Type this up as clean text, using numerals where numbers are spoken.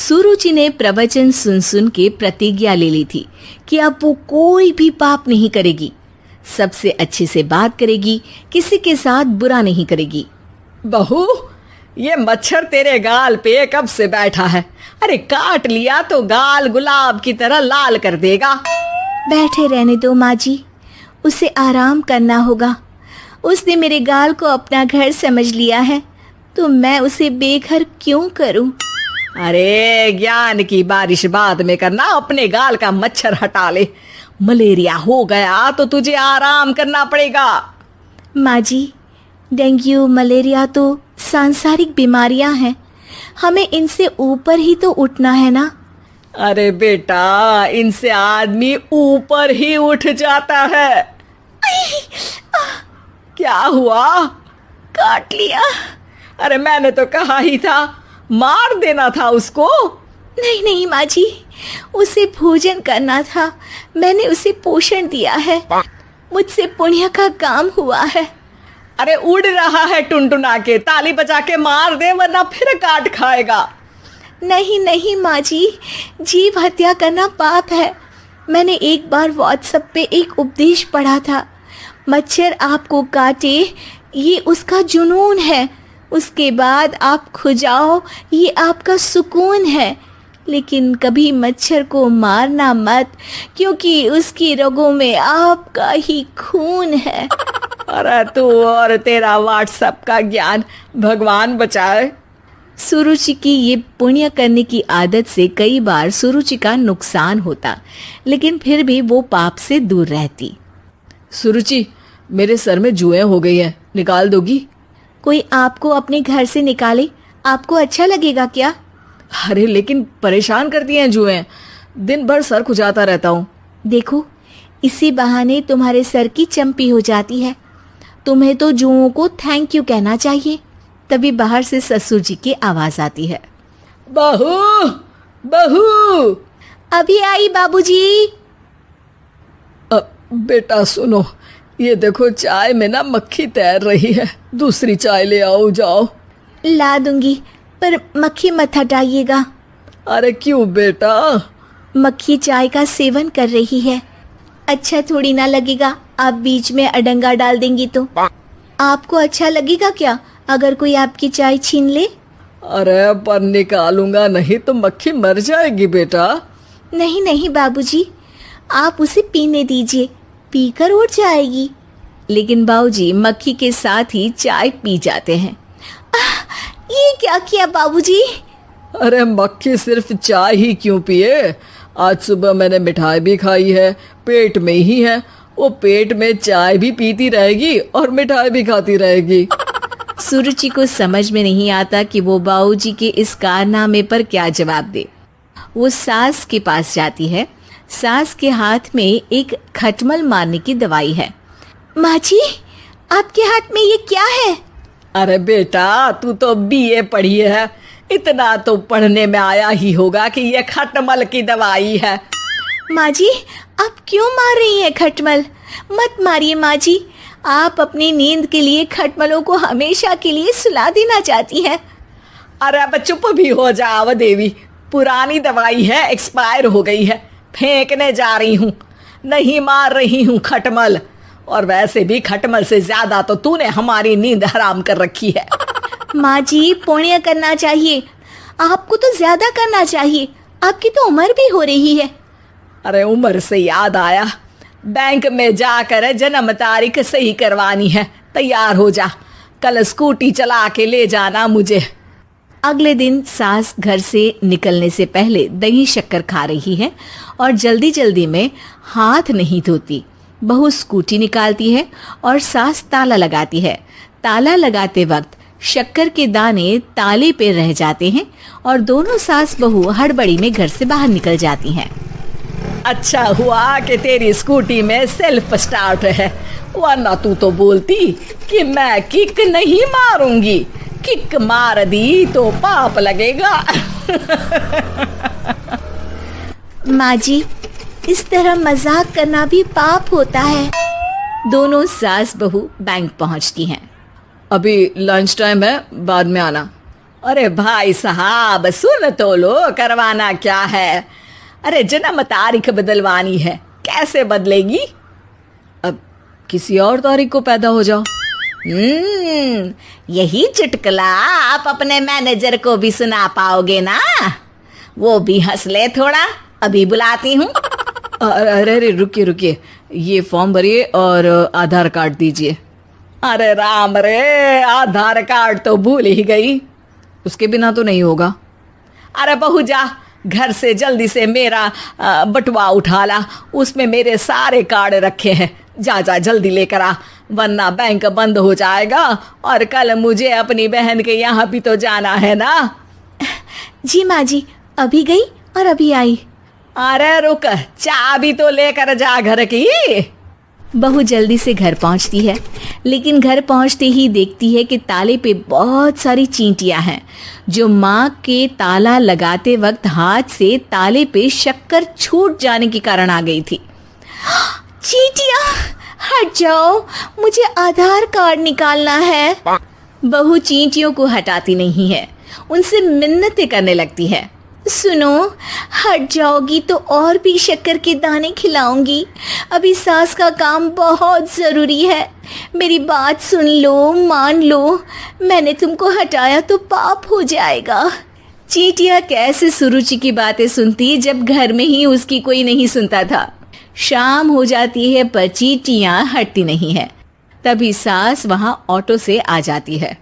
सुरुचि ने प्रवचन सुन सुन के प्रतिज्ञा ले ली थी कि अब वो कोई भी पाप नहीं करेगी, सबसे अच्छे से बात करेगी, किसी के साथ बुरा नहीं करेगी। बहू, ये मच्छर तेरे गाल पे कब से बैठा है? अरे काट लिया तो गाल गुलाब की तरह लाल कर देगा। बैठे रहने दो माँ जी, उसे आराम करना होगा। उसने मेरे गाल को अपना घर समझ लिया है, तो मैं उसे बेघर क्यों करूं? अरे ज्ञान की बारिश बाद में करना, अपने गाल का मच्छर हटा ले। मलेरिया हो गया तो तुझे आराम करना पड़ेगा। माँ जी, डेंगू मलेरिया तो सांसारिक बीमारियां हैं, हमें इनसे ऊपर ही तो उठना है ना। अरे बेटा, इनसे आदमी ऊपर ही उठ जाता है। क्या हुआ? काट लिया। अरे मैंने तो कहा ही था, मार देना था उसको। नहीं नहीं माँ जी, उसे भोजन करना था, मैंने उसे पोषण दिया है, मुझसे पुण्य का काम हुआ है। अरे उड़ रहा है टुनटुना के, ताली बजा के मार दे वरना फिर काट खाएगा। नहीं नहीं माँ जी, जीव हत्या करना पाप है। मैंने एक बार व्हाट्सएप पे एक उपदेश पढ़ा था, मच्छर आपको काटे ये उसका जुनून है, उसके बाद आप खुजाओ ये आपका सुकून है, लेकिन कभी मच्छर को मारना मत, क्योंकि उसकी रगों में आपका ही खून है। अरे तू और तेरा व्हाट्सएप का ज्ञान, भगवान बचाए। सुरुचि की ये पुण्य करने की आदत से कई बार सुरुचि का नुकसान होता, लेकिन फिर भी वो पाप से दूर रहती। सुरुचि, मेरे सर में जुएं हो गई है, निकाल दोगी? कोई आपको अपने घर से निकाले, आपको अच्छा लगेगा क्या? अरे लेकिन परेशान करती हैं जुएं, दिन भर सर खुजाता रहता हूँ। देखो, इसी बहाने तुम्हारे सर की चंपी हो जाती है। तुम्हें तो जुओं को थैंक यू कहना चाहिए। तभी बाहर से ससुर जी की आवाज आती है। बहू, बहू। अभी आई बाबूजी। बेटा सुनो, ये देखो चाय में ना मक्खी तैर रही है, दूसरी चाय ले आओ जाओ। ला दूंगी, पर मक्खी मत हटाइएगा। अरे क्यों बेटा? मक्खी चाय का सेवन कर रही है, अच्छा थोड़ी ना लगेगा आप बीच में अडंगा डाल देंगी तो। आपको अच्छा लगेगा क्या अगर कोई आपकी चाय छीन ले? अरे पर निकालूंगा नहीं तो मक्खी मर जाएगी बेटा। नहीं नहीं बाबूजी, आप उसे पीने दीजिए, पीकर उड़ जाएगी। लेकिन बाबूजी मक्खी के साथ ही चाय पी जाते हैं। ये क्या किया बाबूजी? अरे मक्खी सिर्फ चाय ही क्यों पिए, आज सुबह मैंने मिठाई भी खाई है, पेट में ही है, वो पेट में चाय भी पीती रहेगी और मिठाई भी खाती रहेगी। सुरुचि को समझ में नहीं आता कि वो बाबूजी के इस कारनामे पर क्या जवाब दे। वो सास के पास जाती है। सास के हाथ में एक खटमल मारने की दवाई है। माँ जी, आपके हाथ में ये क्या है? अरे बेटा, तू तो बीए पढ़ी है, इतना तो पढ़ने में आया ही होगा कि ये खटमल की दवाई है। माँ जी, आप क्यों मार रही हैं खटमल? मत मारिए माँ जी, आप अपनी नींद के लिए खटमलों को हमेशा के लिए सुला देना चाहती हैं। अरे अब चुप भी हो जाओ देवी, पुरानी दवाई है, एक्सपायर हो गई है, फेंकने जा रही हूँ, नहीं मार रही हूँ खटमल। और वैसे भी खटमल से ज्यादा तो तूने हमारी नींद हराम कर रखी है। माँ जी, पुण्य करना चाहिए, आपको तो ज्यादा करना चाहिए, आपकी तो उम्र भी हो रही है। अरे उम्र से याद आया, बैंक में जाकर जन्म तारीख सही करवानी है, तैयार हो जा, कल स्कूटी चला के ले जाना मुझे। अगले दिन सास घर से निकलने से पहले दही शक्कर खा रही है और जल्दी जल्दी में हाथ नहीं धोती। बहू स्कूटी निकालती है और सास ताला लगाती है। ताला लगाते वक्त शक्कर के दाने ताले पे रह जाते हैं और दोनों सास बहू हड़बड़ी में घर से बाहर निकल जाती हैं। अच्छा हुआ कि तेरी स्कूटी में सेल्फ स्टार्ट है, वरना तू तो बोलती कि मैं किक नहीं मारूंगी, किक मार दी तो पाप लगेगा। माँ जी, इस तरह मजाक करना भी पाप होता है। दोनों सास बहू बैंक पहुंचती हैं। अभी लंच टाइम है, बाद में आना। अरे भाई साहब सुन तो लो, करवाना क्या है? अरे जन्म तारीख बदलवानी है, कैसे बदलेगी? अब किसी और तारीख को पैदा हो जाओ। यही चुटकुला आप अपने मैनेजर को भी सुना पाओगे ना? वो भी हंस ले थोड़ा, अभी बुलाती हूँ। अरे अरे रुकिए रुकिए, ये फॉर्म भरिए और आधार कार्ड दीजिए। अरे राम रे, आधार कार्ड तो भूल ही गई, उसके बिना तो नहीं होगा। अरे बहू जा घर से जल्दी से मेरा बटुआ उठा ला, उसमें मेरे सारे कार्ड रखे हैं। जा जा जल्दी लेकर आ, वरना बैंक बंद हो जाएगा और कल मुझे अपनी बहन के यहाँ भी तो जाना है ना। जी माँ जी, अभी गई और अभी आई। अरे रुक, चाबी तो लेकर जा घर की। बहू जल्दी से घर पहुंचती है, लेकिन घर पहुंचते ही देखती है कि ताले पे बहुत सारी चींटियां हैं, जो माँ के ताला लगाते वक्त हाथ से ताले पे शक्कर छूट जाने के कारण आ गई थी। चींटियां हट जाओ, मुझे आधार कार्ड निकालना है। बहू चींटियों को हटाती नहीं है, उनसे मिन्नतें करने लगती है। सुनो, हट जाओगी तो और भी शक्कर के दाने खिलाऊंगी। अभी सास का काम बहुत ज़रूरी है, मेरी बात सुन लो, मान लो। मैंने तुमको हटाया तो पाप हो जाएगा। चींटियां कैसे सुरुचि की बातें सुनती जब घर में ही उसकी कोई नहीं सुनता था। शाम हो जाती है पर चींटियां हटती नहीं है। तभी सास वहां ऑटो से आ जाती है।